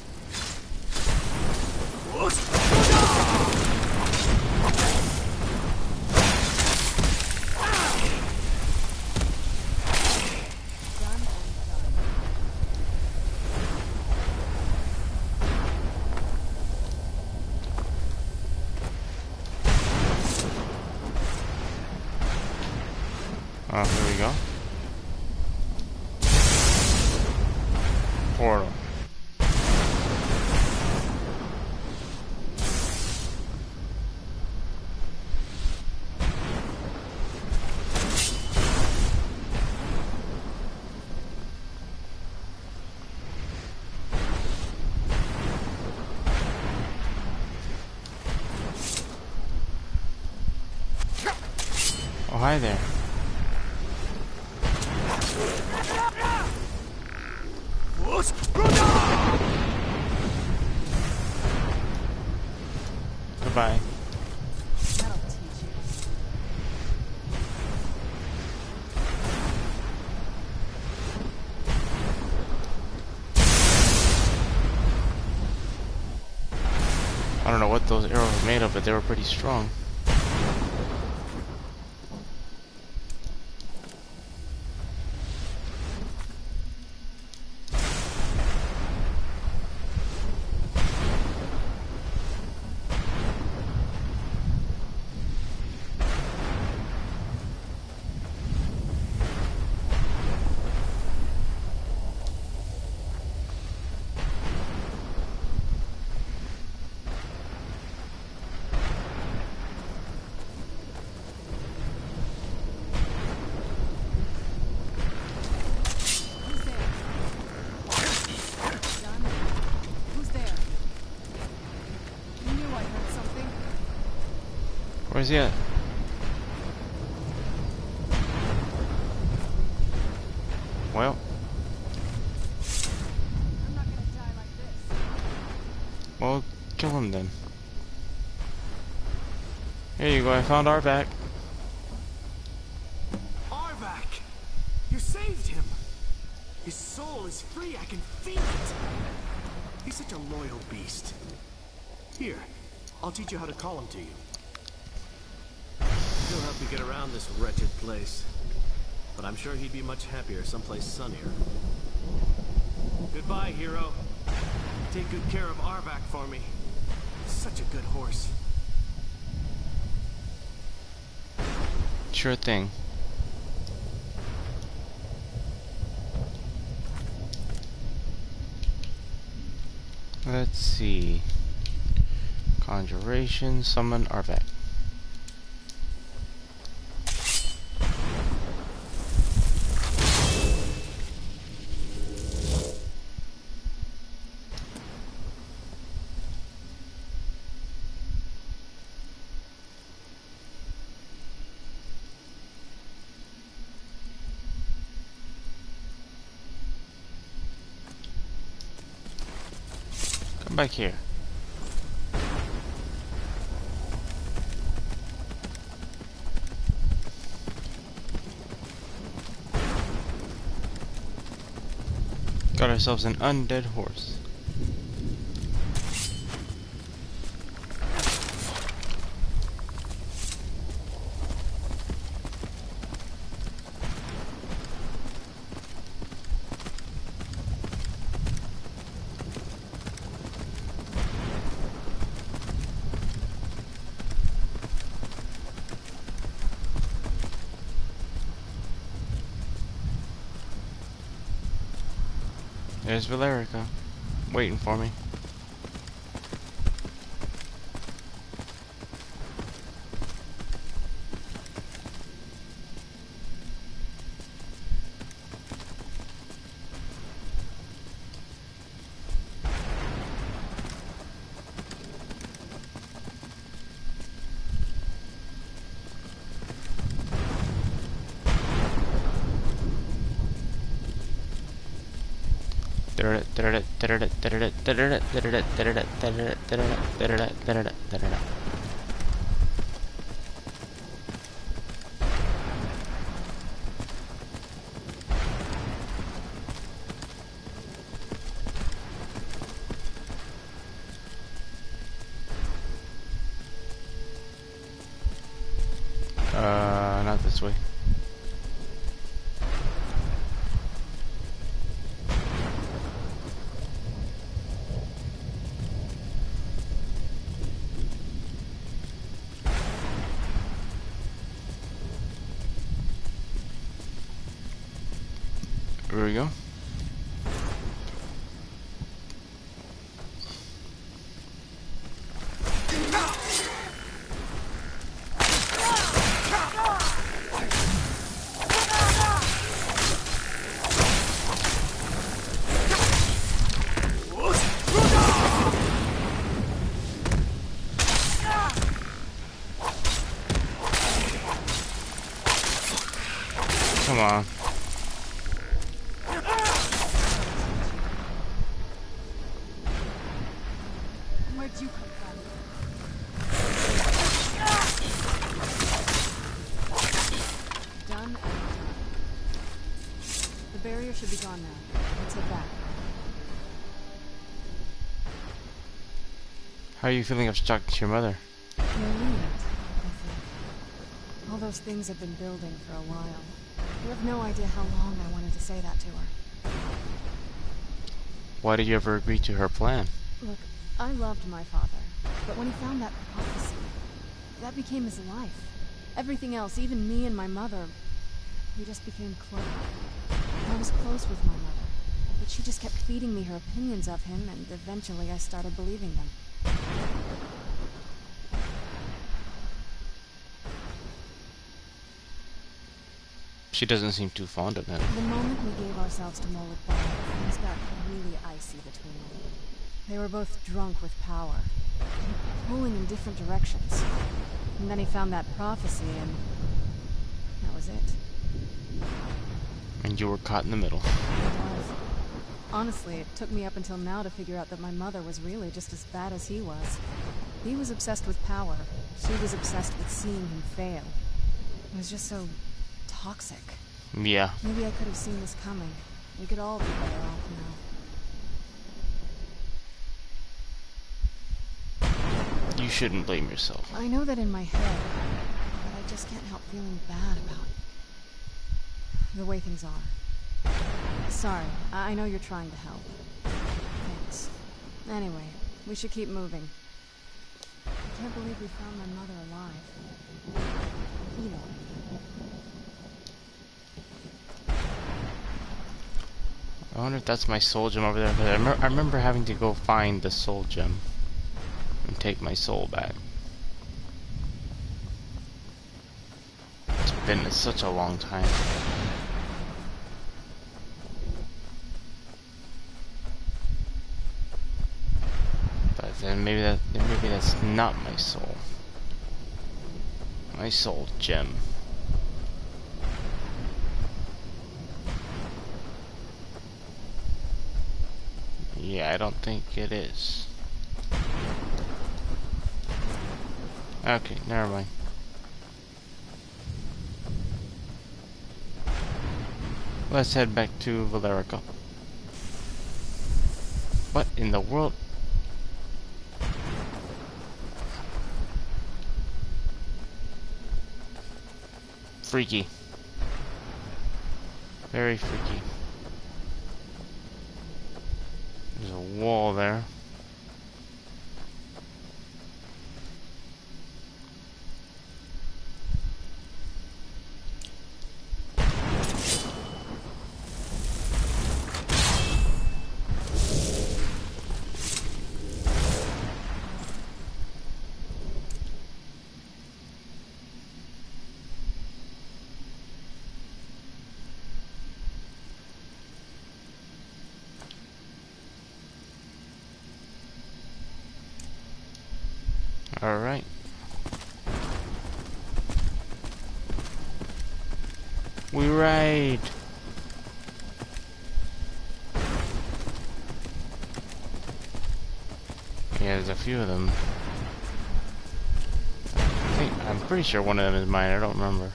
Here we go. Portal. Oh, hi there. Goodbye. That'll teach you. I don't know what those arrows were made of, but they were pretty strong. Where's he at? Well. I'm not gonna die like this. Well, kill him then. Here you go, I found Arvac. Arvac! You saved him! His soul is free, I can feel it! He's such a loyal beast. Here, I'll teach you how to call him to you. He'll help you get around this wretched place. But I'm sure he'd be much happier someplace sunnier. Goodbye, hero. Take good care of Arvac for me. Such a good horse. Sure thing. Let's see. Conjuration, summon Arvac. Come back here. Got ourselves an undead horse. There's Valerica, waiting for me. Not this way. Here we go. Come on. Where'd you come from? Done and done. The barrier should be gone now. Let's head back. How are you feeling after talking to your mother? Relieved, I think. All those things have been building for a while. You have no idea how long I wanted to say that to her. Why did you ever agree to her plan? Look, I loved my father, but when he found that prophecy, that became his life. Everything else, even me and my mother, we just became close. I was close with my mother, but she just kept feeding me her opinions of him, and eventually I started believing them. She doesn't seem too fond of him. The moment we gave ourselves to Moloch Ball, things got really icy between them. They were both drunk with power, pulling in different directions. And then he found that prophecy, and that was it. And you were caught in the middle. It was. Honestly, it took me up until now to figure out that my mother was really just as bad as he was. He was obsessed with power. She was obsessed with seeing him fail. It was just so toxic. Yeah. Maybe I could have seen this coming. We could all be better off now. You shouldn't blame yourself. I know that in my head, but I just can't help feeling bad about the way things are. Sorry, I know you're trying to help. Thanks. Anyway, we should keep moving. I can't believe we found my mother alive. You know what I mean. I wonder if that's my soul gem over there. But I remember having to go find the soul gem and take my soul back. It's been such a long time. But then maybe that's not my soul. My soul gem. Yeah, I don't think it is. Okay, never mind. Let's head back to Valerica. What in the world? Freaky. Very freaky. There's a wall there. Alright. We ride. Yeah, there's a few of them. I'm pretty sure one of them is mine. I don't remember.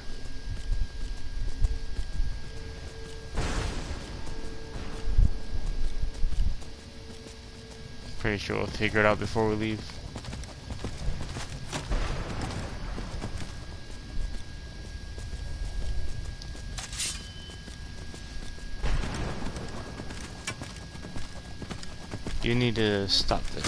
Pretty sure we'll figure it out before we leave. You need to stop this.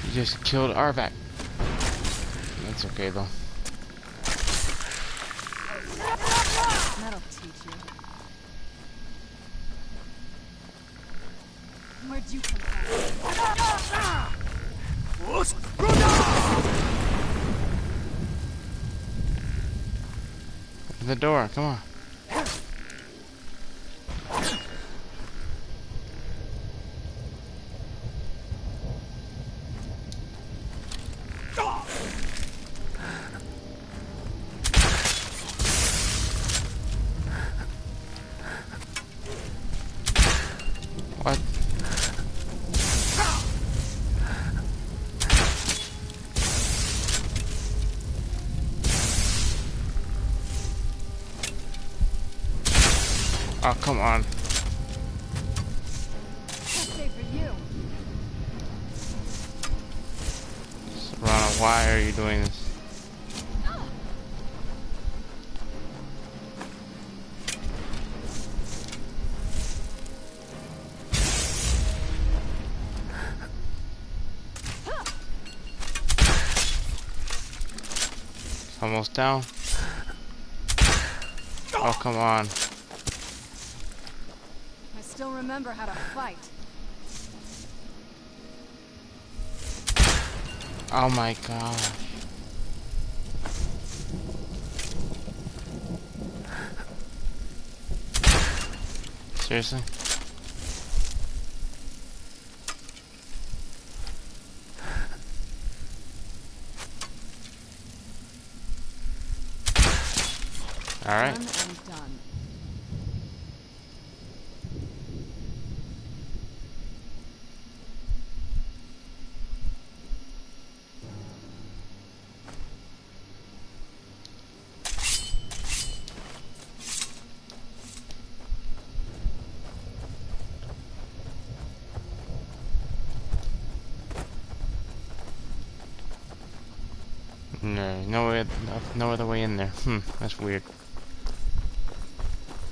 You just killed Arvac. That's okay though. That'll teach you. Where'd you come Open the door, come on. What? Oh, come on. Say for you. Serana, why are you doing this? Almost down. Oh, come on. I still remember how to fight. Oh my god. Seriously? Alright. Done and done. No way, no other way in there. That's weird.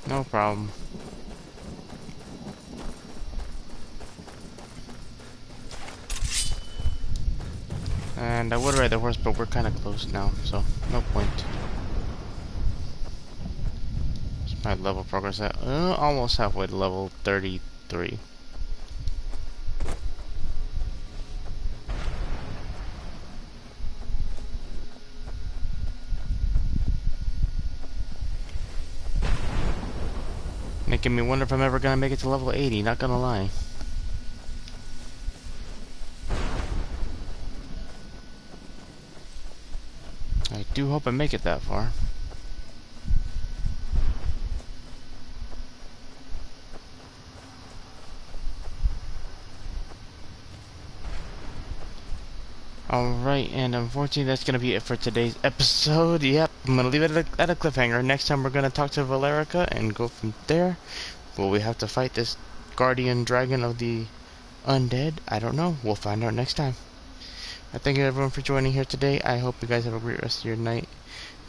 No problem. And I would ride the horse, but we're kind of close now, so no point. What's my level progress at? Almost halfway to level 33. Making me wonder if I'm ever gonna make it to level 80, not gonna lie. I do hope I make it that far. Alright, and unfortunately that's gonna be it for today's episode. Yep, I'm gonna leave it at a cliffhanger. Next time we're gonna talk to Valerica and go from there. Will we have to fight this guardian dragon of the undead? I don't know. We'll find out next time. I thank you everyone for joining here today. I hope you guys have a great rest of your night.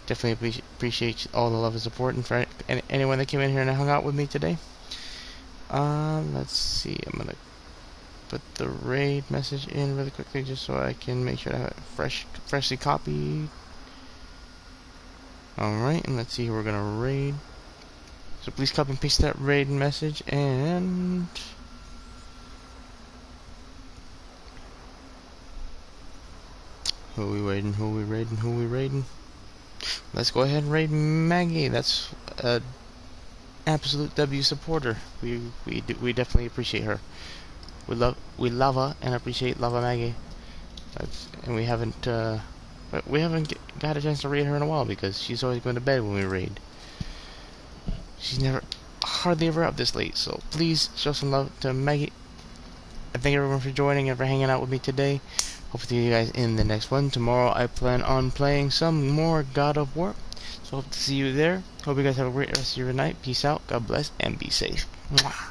Definitely appreciate all the love and support, and for anyone that came in here and hung out with me today. Let's see. I'm gonna put the raid message in really quickly just so I can make sure I have it freshly copied. Alright, and let's see who we're gonna raid. So please copy and paste that raid message, and who we raiding, who we raiding, who we raiding? Let's go ahead and raid Maggie. That's a absolute W supporter. We definitely appreciate her. We love her and appreciate Lava Maggie. And we haven't got a chance to raid her in a while because she's always going to bed when we raid. She's hardly ever up this late. So please show some love to Maggie. And thank everyone for joining and for hanging out with me today. Hope to see you guys in the next one. Tomorrow I plan on playing some more God of War. So hope to see you there. Hope you guys have a great rest of your night. Peace out. God bless and be safe. Mwah.